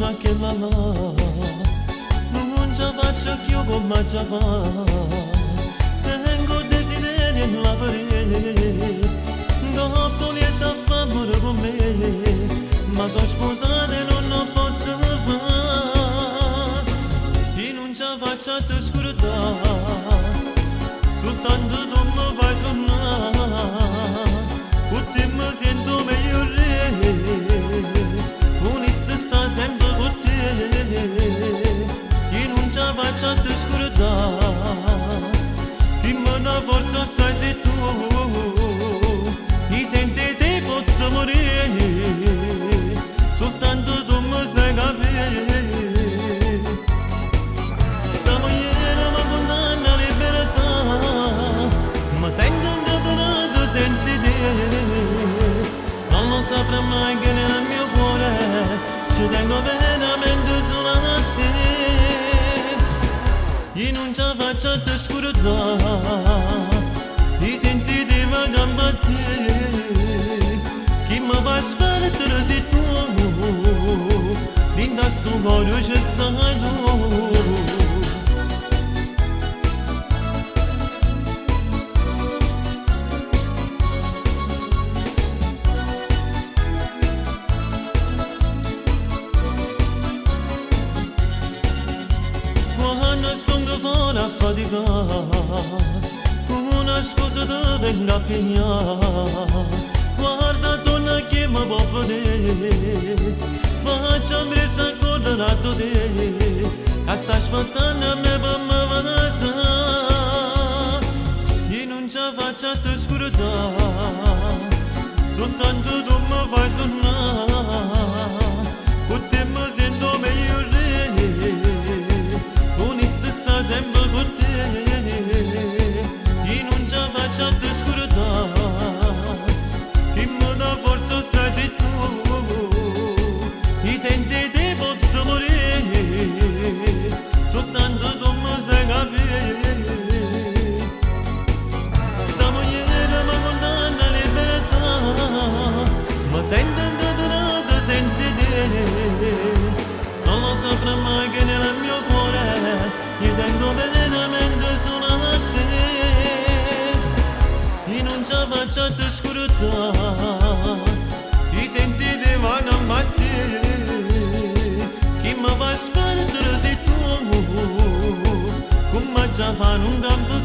la che la non ci faccio più come ci fa. Tengo desiderio in la parete, dopo lieta favore con me, ma sono sposata e non posso fare. E non ci faccio a te scordare, soltanto tu mi fai suonare, tutti mi sento migliore, unisse sta sempre con te, e non ci faccio a te scordare, chi me dà forza sai sei tu, e senza te posso morire, soltanto tu mi sai capire. Sta mogliere mi condanna alla libertà, ma sento incatenato senza te, non lo saprò mai che nel mio cuore ci tengo veramente solo a te, e non ci faccio a te scordare, e senza te vado a impazzire, chi mi fa spartire sei tu, dentro sto cuore ci stai tu. Quando sto fuori a faticare, una scusa ti vengo a pigliare, guarda torna che mi può vedere, faccio presa a correre a te, che sta aspettando a me per me venire, e non ci faccio a te scordare, soltanto tu mi fai suonare, con te mi sento migliore, unisse sta sempre con te, e non ci faccio a te scordare, chi mi dà forza sai sei tu, e senza te posso morire, soltanto tu mi sai capire. Sta mogliere mi condanna alla libertà, ma sento incatenato senza te, non lo saprò mai che nel mio cuore io tengo veramente solo a te, e non ci faccio a te scordare, e senza te vado a impazzire, chi mi fa spartire sei tu, come già fanno un campo